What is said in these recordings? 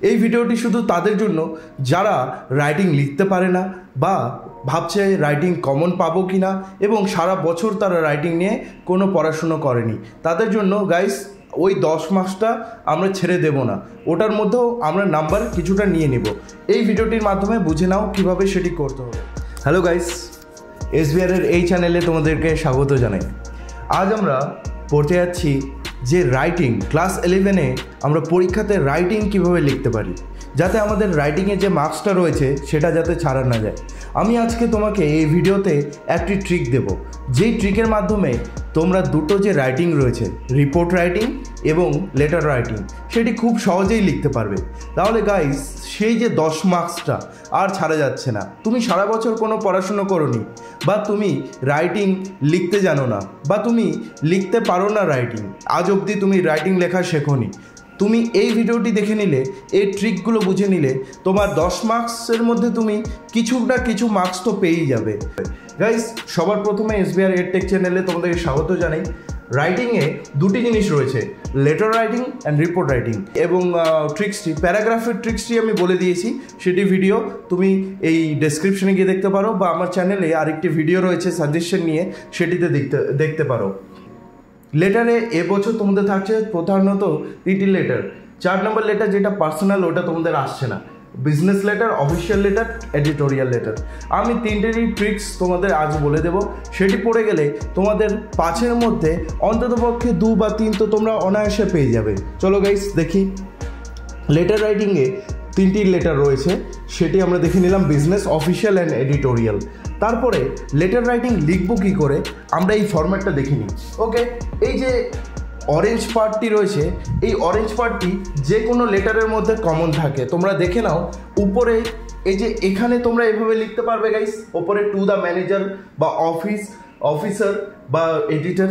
এই ভিডিওটি শুধু তাদের জন্য যারা রাইটিং লিখতে পারে না বা ভাবছে রাইটিং কমন পাবো কি না এবং সারা বছর তারা রাইটিং নিয়ে কোনো পড়াশুনো করেনি, তাদের জন্য গাইস ওই 10 মার্কসটা আমরা ছেড়ে দেব না, ওটার মধ্যেও আমরা নাম্বার কিছুটা নিয়ে নেব। এই ভিডিওটির মাধ্যমে বুঝে নাও কীভাবে সেটি করতে হবে। হ্যালো গাইস, এসবিআরের এই চ্যানেলে তোমাদেরকে স্বাগত জানাই। আজ আমরা পড়তে যাচ্ছি যে রাইটিং ক্লাস 11-এ আমরা পরীক্ষাতে রাইটিং কিভাবে লিখতে পারি, যাতে আমাদের রাইটিংয়ে যে মার্কসটা রয়েছে সেটা যাতে ছাড়া না যায়। আমি আজকে তোমাকে এই ভিডিওতে একটি ট্রিক দেব, যেই ট্রিকের মাধ্যমে তোমরা দুটো যে রাইটিং রয়েছে, রিপোর্ট রাইটিং এবং লেটার রাইটিং, সেটি খুব সহজেই লিখতে পারবে। তাহলে গাইস, সেই যে 10 মার্কসটা আর ছাড়া যাচ্ছে না। তুমি সারা বছর কোনো পড়াশুনো করোনি, বা তুমি রাইটিং লিখতে জানো না, বা তুমি লিখতে পারো না রাইটিং, আজ অবধি তুমি রাইটিং লেখা শেখোনি, তুমি এই ভিডিওটি দেখে নিলে, এই ট্রিকগুলো বুঝে নিলে, তোমার 10 মার্কসের মধ্যে তুমি কিছু না কিছু মার্কস তো পেয়েই যাবে। গাইস, সবার প্রথমে এসবিআর এডটেক চ্যানেলে তোমাদেরকে স্বাগত জানাই। রাইটিংয়ে দুটি জিনিস রয়েছে, letter writing and report writing, এবং ট্রিক্সটি, প্যারাগ্রাফের ট্রিক্সটি আমি বলে দিয়েছি, সেটি ভিডিও তুমি এই ডেসক্রিপশনে গিয়ে দেখতে পারো, বা আমার চ্যানেলে আরেকটি ভিডিও রয়েছে সাজেশন নিয়ে, সেটিতে দেখতে পারো। লেটারে এবছর তোমাদের থাকছে প্রধানত 3টি লেটার। 4 নম্বর লেটার যেটা পার্সোনাল, ওটা তোমাদের আসছে না। Business letter, official letter, editorial letter. আমি 3টেরই ট্রিক্স তোমাদের আজ বলে দেব। সেটি পড়ে গেলে তোমাদের 5-এর মধ্যে অন্ততপক্ষে 2 বা 3 তো তোমরা অনায়াসে পেয়ে যাবে। চলো গাইস দেখি। লেটার রাইটিংয়ে 3টি লেটার রয়েছে, সেটি আমরা দেখে নিলাম, বিজনেস, অফিসিয়াল অ্যান্ড এডিটোরিয়াল। তারপরে লেটার রাইটিং লিখবো কী করে, আমরা এই ফরম্যাটটা দেখে নিই। ওকে, এই যে অরেঞ্জ পার্টটি রয়েছে, এই অরেঞ্জ পার্টটি যে কোনো লেটারের মধ্যে কমন থাকে। তোমরা দেখে নাও উপরে, এই যে এখানে তোমরা এভাবে লিখতে পারবে গাইস, ওপরে টু দ্য ম্যানেজার বা অফিসার বা এডিটর।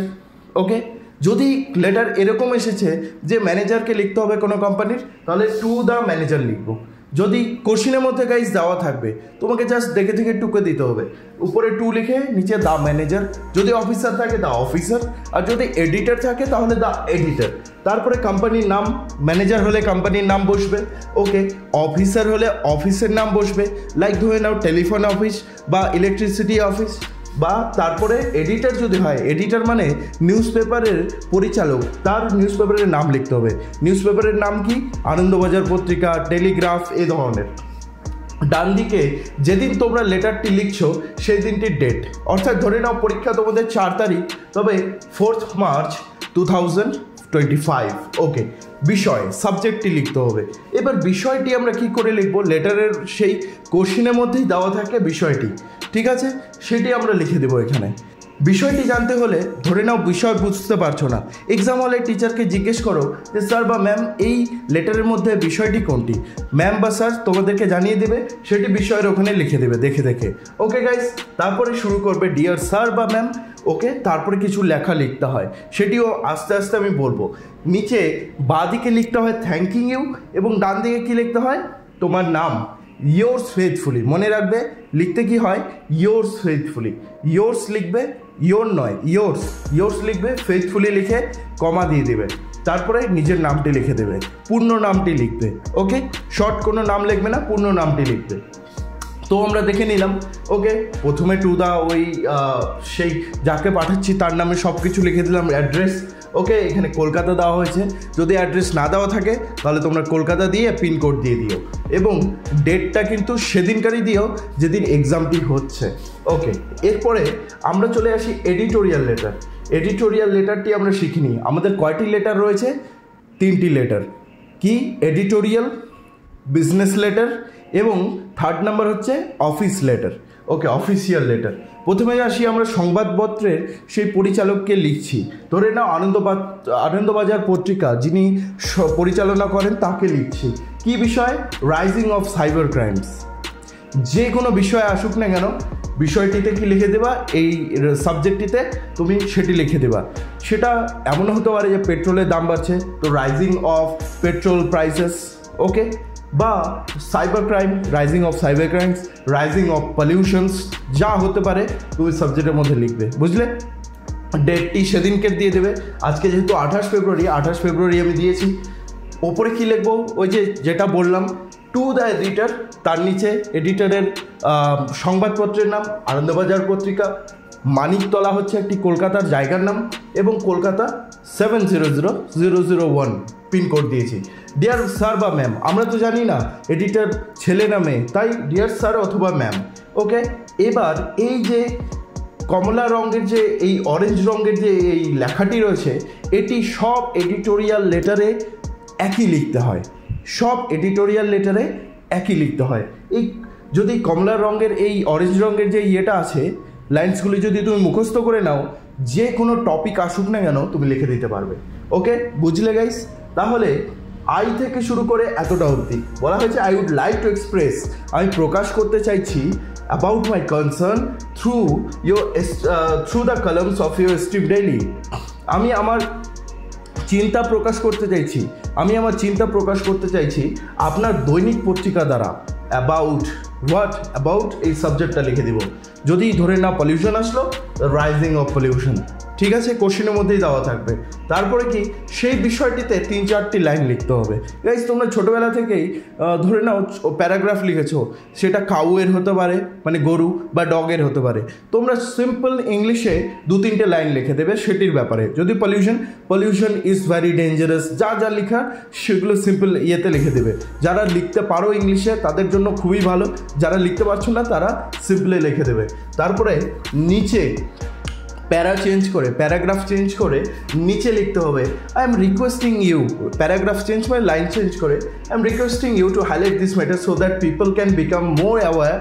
ওকে, যদি লেটার এরকম এসেছে যে ম্যানেজারকে লিখতে হবে কোনো কোম্পানির, তাহলে টু দ্য ম্যানেজার লিখবো। যদি কোশ্চিনের মধ্যে গাইস দেওয়া থাকবে, তোমাকে জাস্ট দেখে থেকে টুকে দিতে হবে, উপরে টু লিখে নিচে দ্য ম্যানেজার। যদি অফিসার থাকে দ্য অফিসার, আর যদি এডিটর থাকে তাহলে দ্য এডিটর। তারপরে কোম্পানির নাম, ম্যানেজার হলে কোম্পানির নাম বসবে। ওকে, অফিসার হলে অফিসের নাম বসবে, লাইক ধরে নাও টেলিফোন অফিস বা ইলেকট্রিসিটি অফিস। বা তারপরে এডিটর যদি হয়, এডিটর মানে নিউজ পেপারের পরিচালক, তার নিউজ পেপারের নাম লিখতে হবে। নিউজ পেপারের নাম কি? আনন্দবাজার পত্রিকা, টেলিগ্রাফ, এই ধরনের। ডান দিকে যেদিন তোমরা লেটারটি লিখছো সেই দিনটির ডেট, অর্থাৎ ধরে নাও পরীক্ষা তোমাদের 4 তারিখ, তবে 4 মার্চ 2025। ওকে, বিষয়, সাবজেক্টটি লিখতে হবে। এবার বিষয়টি আমরা কি করে লিখবো? লেটারের সেই কোশ্চিনের মধ্যেই দেওয়া থাকে বিষয়টি, ঠিক আছে? সেটি আমরা লিখে দেবো এখানে। বিষয়টি জানতে হলে ধরে নাও বিষয় বুঝতে পারছো না, এক্সাম হলে টিচারকে জিজ্ঞেস করো যে স্যার বা ম্যাম এই লেটারের মধ্যে বিষয়টি কোনটি, ম্যাম বা স্যার তোমাদেরকে জানিয়ে দেবে, সেটি বিষয়ের ওখানে লিখে দেবে দেখে দেখে। ওকে গাইস, তারপরে শুরু করবে ডিয়ার স্যার বা ম্যাম। ওকে, তারপরে কিছু লেখা লিখতে হয়, সেটিও আস্তে আস্তে আমি বলবো। নিচে বাঁ দিকে লিখতে হয় থ্যাঙ্কিং ইউ, এবং ডান দিকে কি লিখতে হয়? তোমার নাম, ইয়োর্স ফেথফুলি। মনে রাখবে লিখতে কি হয়? Yours faithfully. ইয়োর্স লিখবে, ইয়োর নয়, ইয়োর্স। ইয়োর্স লিখবে, ফেথফুলি লিখে কমা দিয়ে দেবে, তারপরে নিজের নামটি লিখে দেবে, পূর্ণ নামটি লিখবে। ওকে, শর্ট কোনো নাম লিখবে না, পূর্ণ নামটি লিখবে। তো আমরা দেখে নিলাম। ওকে, প্রথমে টু দা, ওই সেই যাকে পাঠাচ্ছি তার নামে সব কিছু লিখে দিলাম, অ্যাড্রেস। ওকে, এখানে কলকাতা দেওয়া হয়েছে, যদি অ্যাড্রেস না দেওয়া থাকে তাহলে তোমরা কলকাতা দিয়ে পিনকোড দিয়ে দিও, এবং ডেটটা কিন্তু সেদিনকারই দিও যেদিন এক্সামটি হচ্ছে। ওকে, এরপরে আমরা চলে আসি এডিটোরিয়াল লেটার। এডিটোরিয়াল লেটারটি আমরা শিখিনি। আমাদের কয়টি লেটার রয়েছে? 3টি লেটার। কি? এডিটোরিয়াল, বিজনেস লেটার, এবং 3rd নাম্বার হচ্ছে অফিস লেটার। ওকে, অফিসিয়াল লেটার। প্রথমে আসি আমরা সংবাদপত্রের সেই পরিচালককে লিখছি। ধরে নাও আনন্দবাজার পত্রিকা যিনি পরিচালনা করেন তাকে লিখছি। কি বিষয়? Rising of cyber crimes. যে কোনো বিষয় আসুক না কেন, বিষয়টিতে কি লিখে দেবা, এই সাবজেক্টটিতে তুমি সেটি লিখে দেবা। সেটা এমন হতে পারে যে পেট্রোলের দাম বাড়ছে, তো রাইজিং অফ পেট্রোল প্রাইসেস। ওকে, বা cyber crime, rising of cyber crimes, rising of pollutions, যা হতে পারে তুমি সাবজেক্টের মধ্যে লিখবে। বুঝলে? ডেটটি সেদিনকে দিয়ে দেবে। আজকে যেহেতু 28 ফেব্রুয়ারি আমি দিয়েছি, ওপরে কি লিখবো, ওই যেটা বললাম টু দ্য এডিটর, তার নিচে এডিটরের সংবাদপত্রের নাম আনন্দবাজার পত্রিকা, মানিকতলা হচ্ছে একটি কলকাতার জায়গার নাম এবং কলকাতা 700001 পিনকোড দিয়েছি। ডিয়ার স্যার বা ম্যাম, আমরা তো জানি না এডিটর ছেলে না মেয়ে, তাই ডিয়ার স্যার অথবা ম্যাম। ওকে, এবার এই যে কমলা রঙের যে এই অরেঞ্জ রঙের যে এই লেখাটি রয়েছে, এটি সব এডিটোরিয়াল লেটারে একই লিখতে হয়, সব এডিটোরিয়াল লেটারে একই লিখতে হয়। এই যদি কমলা রঙের এই অরেঞ্জ রঙের যে ইয়েটা আছে, লাইন্সগুলি যদি তুমি মুখস্থ করে নাও, যে কোনো টপিক আসুক না কেন তুমি লিখে দিতে পারবে। ওকে, বুঝলে গাইস? তাহলে আই থেকে শুরু করে এতটা অবধি বলা হয়েছে I would like to express, আমি প্রকাশ করতে চাইছি about my concern through the columns of your Stream Daily। আমি আমার চিন্তা প্রকাশ করতে চাইছি আপনার দৈনিক পত্রিকা দ্বারা। অ্যাবাউট এই সাবজেক্টটা লিখে দিব। যদি ধরে না পলিউশন আসলো, রাইজিং অফ পলিউশন, ঠিক আছে, কোশ্চেনের মধ্যেই দেওয়া থাকবে। তারপরে কি সেই বিষয়টিতে 3-4টি লাইন লিখতে হবে। গাইস, তোমরা ছোটোবেলা থেকেই ধরে নাও প্যারাগ্রাফ লিখেছো, সেটা কাউয়ের হতে পারে, মানে গরু, বা ডগের হতে পারে। তোমরা সিম্পল ইংলিশে 2-3টে লাইন লিখে দেবে সেটির ব্যাপারে। যদি পলিউশন ইজ ভ্যারি ডেঞ্জারাস, যা লেখা সেগুলো সিম্পল ইয়েতে লিখে দেবে। যারা লিখতে পারো ইংলিশে তাদের জন্য খুবই ভালো, যারা লিখতে পারছো না তারা সিম্পলে লিখে দেবে। তারপরে নিচে প্যারাগ্রাফ চেঞ্জ করে নিচে লিখতে হবে I am requesting you, paragraph change করে লাইন চেঞ্জ করে I am requesting you to highlight this matter so that people can become more aware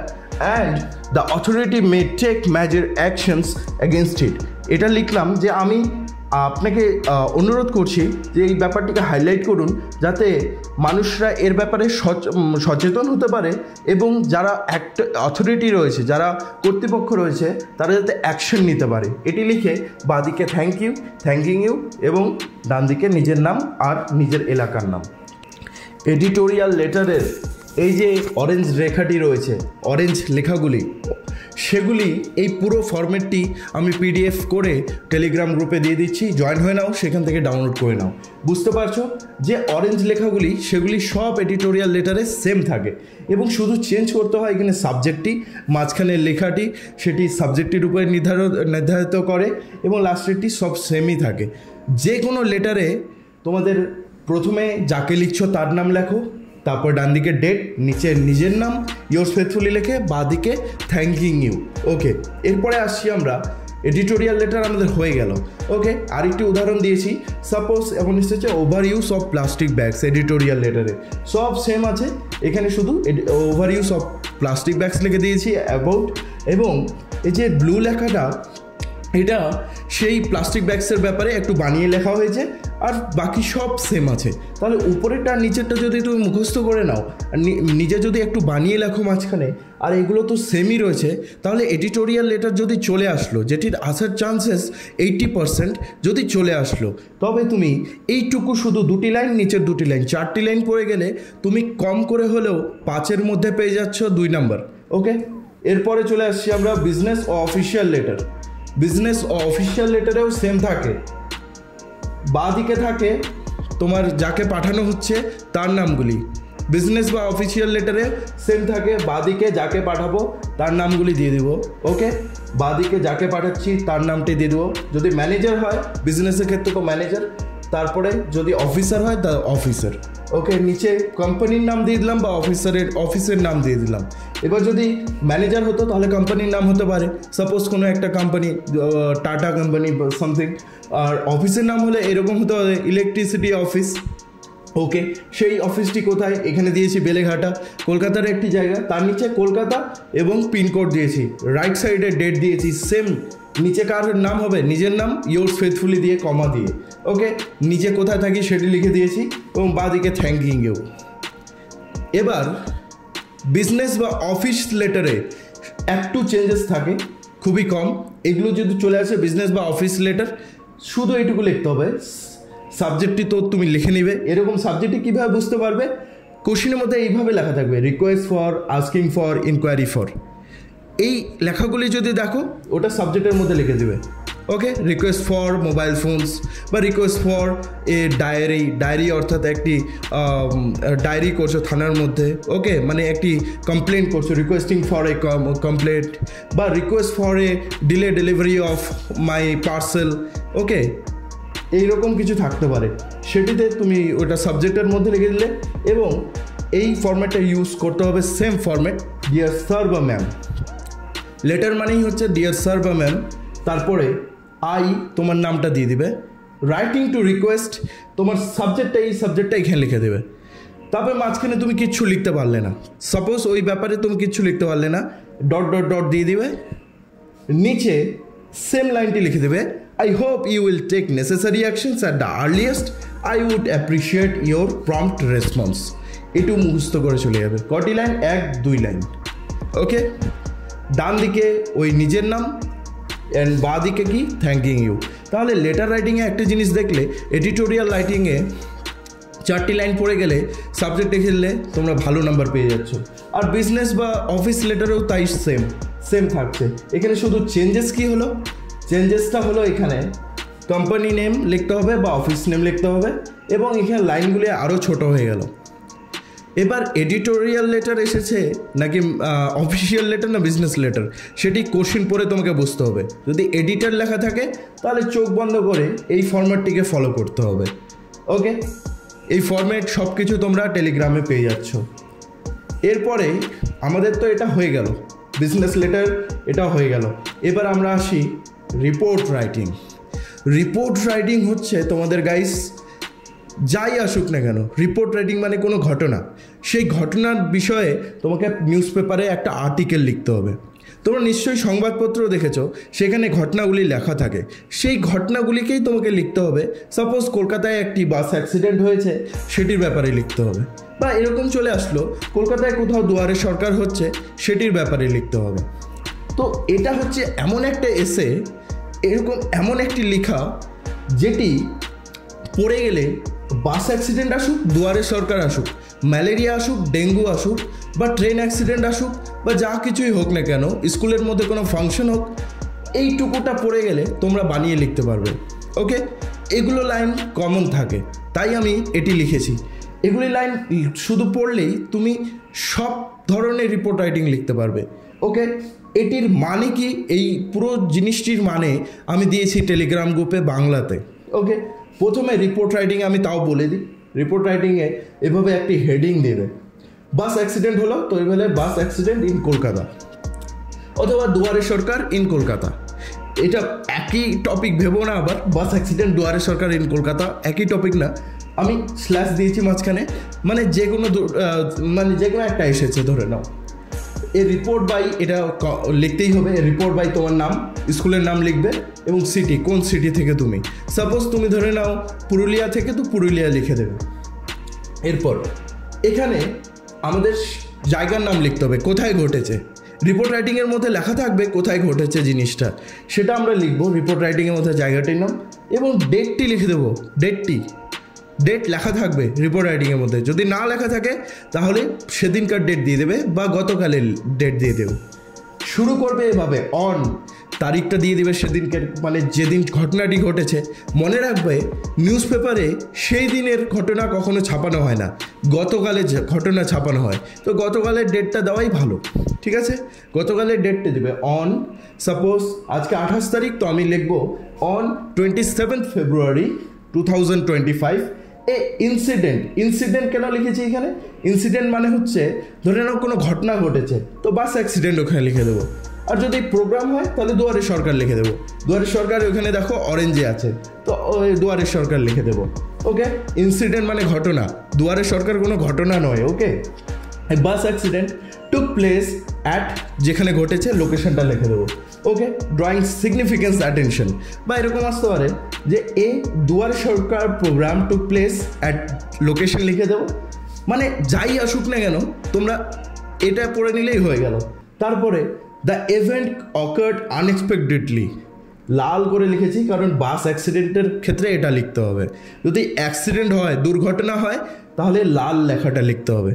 and the authority may take major actions against it. এটা লিখলাম যে আমি আপনাকে অনুরোধ করছি যে এই ব্যাপারটিকে হাইলাইট করুন, যাতে মানুষরা এর ব্যাপারে সচেতন হতে পারে এবং যারা অথরিটি রয়েছে, যারা কর্তৃপক্ষ রয়েছে, তারা যাতে অ্যাকশন নিতে পারে। এটি লিখে বাঁদিকে থ্যাঙ্কিং ইউ এবং ডান দিকে নিজের নাম আর নিজের এলাকার নাম। এডিটোরিয়াল লেটারের এই যে অরেঞ্জ রেখাটি রয়েছে, অরেঞ্জ লেখাগুলি, সেগুলি এই পুরো ফরম্যাটটি আমি পিডিএফ করে টেলিগ্রাম গ্রুপে দিয়ে দিচ্ছি, জয়েন হয়ে নাও, সেখান থেকে ডাউনলোড করে নাও। বুঝতে পারছো যে অরেঞ্জ লেখাগুলি সেগুলি সব এডিটোরিয়াল লেটারে সেম থাকে এবং শুধু চেঞ্জ করতে হয় এখানে সাবজেক্টটি, মাঝখানের লেখাটি সেটি সাবজেক্টের উপরে নির্ধারিত করে এবং লাস্টেরটি সব সেমই থাকে। যে কোনো লেটারে তোমাদের প্রথমে যাকে লিখছো তার নাম লেখো, তারপর ডান দিকে ডেট, নিচে নিজের নাম ইয়োর্স ফেথফুলি লিখে বাঁদিকে থ্যাঙ্কিং ইউ। ওকে, এরপরে আসছি আমরা এডিটোরিয়াল লেটার আমাদের হয়ে গেল। ওকে, আরেকটি উদাহরণ দিয়েছি, সাপোজ এমন এসেছে over use of plastic bags, editorial লেটারে সব সেম আছে, এখানে শুধু over use of plastic bags লিখে দিয়েছি অ্যাবাউট, এবং এই যে ব্লু লেখাটা এটা সেই প্লাস্টিক ব্যাগসের ব্যাপারে একটু বানিয়ে লেখা হয়েছে, আর বাকি সব সেম আছে। তাহলে উপরেরটা আর নিচেরটা যদি তুমি মুখস্থ করে নাও আর নিজে যদি একটু বানিয়ে লেখো মাঝখানে, আর এগুলো তো সেমই রয়েছে, তাহলে এডিটোরিয়াল লেটার যদি চলে আসলো, যেটির আসার চান্সেস 80% যদি চলে আসলো, তবে তুমি এইটুকু শুধু 2টি লাইন, নিচের 2টি লাইন, 4টি লাইন পড়ে গেলে তুমি কম করে হলেও 5-এর মধ্যে পেয়ে যাচ্ছ 2 নাম্বার। ওকে, এরপরে চলে আসছি আমরা বিজনেস ও অফিসিয়াল লেটার। বিজনেস ও অফিসিয়াল লেটারেও সেম থাকে, বাঁ দিকে থাকে তোমার যাকে পাঠানো হচ্ছে তার নামগুলি। বিজনেস বা অফিসিয়াল লেটারে সেম থাকে, বাঁ দিকে যাকে পাঠাবো তার নামগুলি দিয়ে দিব। ওকে, বাঁ দিকে যাকে পাঠাচ্ছি তার নামটি দিয়ে দেবো। যদি ম্যানেজার হয় বিজনেসের ক্ষেত্রে তো ম্যানেজার, তারপরে যদি অফিসার হয় তা অফিসার। ওকে, নিচে কোম্পানির নাম দিয়ে দিলাম বা অফিসের নাম দিয়ে দিলাম। এবার যদি ম্যানেজার হতো তাহলে কোম্পানির নাম হতে পারে, সাপোজ কোনো একটা কোম্পানি, টাটা কোম্পানি বা সামথিং, আর অফিসের নাম হলে এরকম হতে হবে ইলেকট্রিসিটি অফিস। ওকে, সেই অফিসটি কোথায়, এখানে দিয়েছি বেলেঘাটা, কলকাতার একটি জায়গা, তার নিচে কলকাতা এবং পিনকোড দিয়েছি, রাইট সাইডে ডেট দিয়েছি সেম, নিচে কার নাম হবে নিজের নাম ইয়োর্স ফেথফুলি দিয়ে কমা দিয়ে। ওকে, নিচে কোথায় থাকি সেটি লিখে দিয়েছি এবং বাঁদিকে থ্যাঙ্কিং ইউ। এবার বিজনেস বা অফিস লেটারে একটু চেঞ্জেস থাকে, খুবই কম, এগুলো যদি চলে আসে বিজনেস বা অফিস লেটার, শুধু এইটুকু লিখতে হবে, সাবজেক্টটি তো তুমি লিখে নিবে। এরকম সাবজেক্টটি কীভাবে বুঝতে পারবে, কোশ্চেনের মধ্যে এইভাবে লেখা থাকবে request for, asking for, inquiry for. এই লেখাগুলি যদি দেখো ওটা সাবজেক্টের মধ্যে লিখে দেবে। Okay, request for mobile phones বা রিকোয়েস্ট ফর এ ডায়েরি অর্থাৎ একটি ডায়েরি করছো থানার মধ্যে, ওকে, মানে একটি কমপ্লেন করছো, রিকোয়েস্টিং ফর এ কমপ্লেন্ট বা request for a delivery of my parcel, okay, এইরকম কিছু থাকতে পারে। সেটিতে তুমি ওটা সাবজেক্টের মধ্যে লিখে দিলে এবং এই ফরম্যাটটা ইউজ করতে হবে সেম ফরম্যাট, ডিয়ার স্যার বা ম্যাম। লেটার মানেই হচ্ছে ডিয়ার স্যার বা ম্যাম, তারপরে আই তোমার নামটা দিয়ে দিবে, রাইটিং টু রিকোয়েস্ট তোমার সাবজেক্টটা, এই সাবজেক্টটা এখানে লিখে দেবে। তারপরে মাঝখানে তুমি কিচ্ছু লিখতে পারলে না, সাপোজ ওই ব্যাপারে তুমি কিচ্ছু লিখতে পারলে না, ডট ডট ডট দিয়ে দিবে, নিচে সেম লাইনটি লিখে দেবে, I hope you will take necessary actions at the earliest. I would appreciate your prompt response. এটু মুখস্থ করে চলে যাবে। কটি লাইন? 1-2 লাইন। ওকে, ডান দিকে ওই নিজের নাম অ্যান্ড বাঁ দিকে কি থ্যাঙ্কিং ইউ। তাহলে লেটার রাইটিংয়ে একটা জিনিস দেখলে, এডিটোরিয়াল রাইটিংয়ে 4টি লাইন পড়ে গেলে সাবজেক্ট লিখে দিলে তোমরা ভালো নাম্বার পেয়ে যাচ্ছ। আর বিজনেস বা অফিস লেটারেও তাই সেম থাকছে। এখানে শুধু চেঞ্জেস কি হলো? চেঞ্জেসটা হলো এখানে কোম্পানি নেম লিখতে হবে বা অফিস নেম লিখতে হবে এবং এখানে লাইনগুলি আরও ছোট হয়ে গেল। এবার এডিটোরিয়াল লেটার এসেছে নাকি অফিসিয়াল লেটার না বিজনেস লেটার, সেটি কোশ্চেন পড়ে তোমাকে বুঝতে হবে। যদি এডিটার লেখা থাকে তাহলে চোখ বন্ধ করে এই ফরম্যাটটিকে ফলো করতে হবে। ওকে, এই ফরম্যাট সব কিছু তোমরা টেলিগ্রামে পেয়ে যাচ্ছ। এরপরে আমাদের তো এটা হয়ে গেল, বিজনেস লেটার এটাও হয়ে গেল। এবার আমরা আসি রিপোর্ট রাইটিং। রিপোর্ট রাইটিং হচ্ছে তোমাদের গাইস যাই আসুক না কেন, রিপোর্ট রাইটিং মানে কোনো ঘটনা, সেই ঘটনার বিষয়ে তোমাকে নিউজ পেপারে একটা আর্টিকেল লিখতে হবে। তোমরা নিশ্চয়ই সংবাদপত্র দেখেছো, সেখানে ঘটনাগুলি লেখা থাকে, সেই ঘটনাগুলিকেই তোমাকে লিখতে হবে। সাপোজ কলকাতায় একটি বাস অ্যাক্সিডেন্ট হয়েছে, সেটির ব্যাপারে লিখতে হবে। বা এরকম চলে আসলো কলকাতায় কোথাও দুয়ারে সরকার হচ্ছে, সেটির ব্যাপারে লিখতে হবে। তো এটা হচ্ছে এমন একটা এসে, এরকম এমন একটি লেখা যেটি পড়ে গেলে বাস অ্যাক্সিডেন্ট আসুক, দুয়ারে সরকার আসুক, ম্যালেরিয়া আসুক, ডেঙ্গু আসুক বা ট্রেন অ্যাক্সিডেন্ট আসুক বা যা কিছুই হোক না কেন, স্কুলের মধ্যে কোনো ফাংশন হোক, এইটুকুটা পড়ে গেলে তোমরা বানিয়ে লিখতে পারবে। ওকে, এগুলো লাইন কমন থাকে, তাই আমি এটি লিখেছি। এগুলি লাইন শুধু পড়লেই তুমি সব ধরনের রিপোর্ট রাইটিং লিখতে পারবে। ওকে, এটির মানে কি, এই পুরো জিনিসটির মানে আমি দিয়েছি টেলিগ্রাম গ্রুপে বাংলাতে। ওকে, প্রথমে রিপোর্ট রাইটিং আমি তাও বলে দিই। রিপোর্ট রাইটিংয়ে এভাবে একটি হেডিং দেবে, বাস অ্যাক্সিডেন্ট হলো তো এভাবে বাস অ্যাক্সিডেন্ট ইন কলকাতা, অথবা দুয়ারে সরকার ইন কলকাতা। এটা একই টপিক ভেবো না, আবার বাস অ্যাক্সিডেন্ট দুয়ারে সরকার ইন কলকাতা একই টপিক না, আমি স্ল্যাশ দিয়েছি মাঝখানে, মানে যে কোনো একটা এসেছে ধরে নাও। এ রিপোর্ট বাই এটা লিখতেই হবে, রিপোর্ট বাই তোমার নাম, স্কুলের নাম লিখবে এবং সিটি, কোন সিটি থেকে তুমি, সাপোজ তুমি ধরে নাও পুরুলিয়া থেকে, তো পুরুলিয়া লিখে দেবে। এরপর এখানে আমাদের জায়গার নাম লিখতে হবে, কোথায় ঘটেছে। রিপোর্ট রাইটিংয়ের মধ্যে লেখা থাকবে কোথায় ঘটেছে জিনিসটা, সেটা আমরা লিখবো রিপোর্ট রাইটিংয়ের মধ্যে জায়গাটির নাম এবং ডেটটি লিখে দেবো। ডেট লেখা থাকবে রিপোর্ট রাইটিংয়ের মধ্যে, যদি না লেখা থাকে তাহলে সেদিনকার ডেট দিয়ে দেবে বা গতকালের ডেট দিয়ে দেবে। শুরু করবে এভাবে, অন, তারিখটা দিয়ে দেবে সেদিনকার, মানে যেদিন ঘটনাটি ঘটেছে। মনে রাখবে নিউজ পেপারে সেই দিনের ঘটনা কখনো ছাপানো হয় না, গতকালের ঘটনা ছাপানো হয়, তো গতকালের ডেটটা দেওয়াই ভালো। ঠিক আছে, গতকালের ডেটটা দেবে অন, সাপোজ আজকে 28 তারিখ, তো আমি লিখবো অন 27 ফেব্রুয়ারি 2025 এ ইনসিডেন্ট কেন লিখেছি এখানে? ইনসিডেন্ট মানে হচ্ছে ধরে নাও কোনো ঘটনা ঘটেছে, তো বাস অ্যাক্সিডেন্ট ওখানে লিখে দেবো। আর যদি প্রোগ্রাম হয় তাহলে দুয়ারে সরকার লিখে দেবো। দুয়ারে সরকার ওখানে দেখো অরেঞ্জে আছে, তো দুয়ারে সরকার লিখে দেবো। ওকে, ইনসিডেন্ট মানে ঘটনা, দুয়ারে সরকার কোনো ঘটনা নয়। Okay, bus accident took place at, যেখানে ঘটেছে লোকেশনটা লিখে দেবো। ওকে, ড্রয়িং সিগনিফিকেন্স অ্যাটেনশন, বা এরকম আসতে পারে যে এ Duare Sarkar program took place at location লিখে দেবো। মানে যাই আসুক না কেন তোমরা এটা পড়ে নিলেই হয়ে গেল। তারপরে দ্য ইভেন্ট অকার্ড আনএক্সপেক্টেডলি, লাল করে লিখেছি কারণ বাস অ্যাক্সিডেন্টের ক্ষেত্রে এটা লিখতে হবে। যদি অ্যাক্সিডেন্ট হয়, দুর্ঘটনা হয়, তাহলে লাল লেখাটা লিখতে হবে।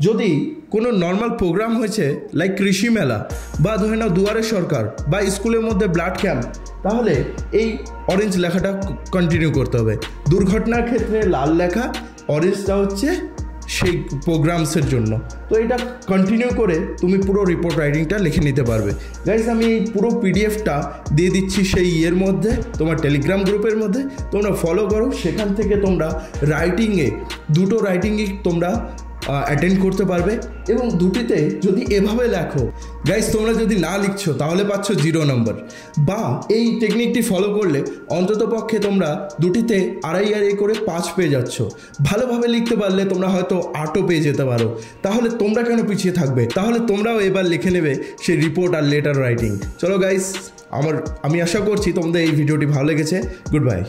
যদি কোনো নর্মাল প্রোগ্রাম হয়েছে লাইক কৃষি মেলা বা ধরে নাও দুয়ারে সরকার বা স্কুলের মধ্যে ব্লাড ক্যাম্প, তাহলে এই অরেঞ্জ লেখাটা কন্টিনিউ করতে হবে। দুর্ঘটনার ক্ষেত্রে লাল লেখা, অরেঞ্জটা হচ্ছে সেই প্রোগ্রামসের জন্য। তো এটা কন্টিনিউ করে তুমি পুরো রিপোর্ট রাইটিংটা লিখে নিতে পারবে। গাইস, আমি এই পুরো পিডিএফটা দিয়ে দিচ্ছি সেই ইয়ের মধ্যে, তোমার টেলিগ্রাম গ্রুপের মধ্যে, তোমরা ফলো করো। সেখান থেকে তোমরা রাইটিংয়ে দুটো রাইটিংয়ে তোমরা অ্যাটেন্ড করতে পারবে এবং দুটিতে যদি এভাবে লেখো গাইস, তোমরা যদি না লিখছো তাহলে পাচ্ছ 0 নম্বর। বা এই টেকনিকটি ফলো করলে অন্তত পক্ষে তোমরা দুটিতে 2.5 করে 5 পেয়ে যাচ্ছ। ভালোভাবে লিখতে পারলে তোমরা হয়তো 8ও পেয়ে যেতে পারো। তাহলে তোমরা কেন পিছিয়ে থাকবে? তাহলে তোমরাও এবার লিখে নেবে সেই রিপোর্ট আর লেটার রাইটিং। চলো গাইস, আমি আশা করছি তোমাদের এই ভিডিওটি ভালো লেগেছে। Good bye.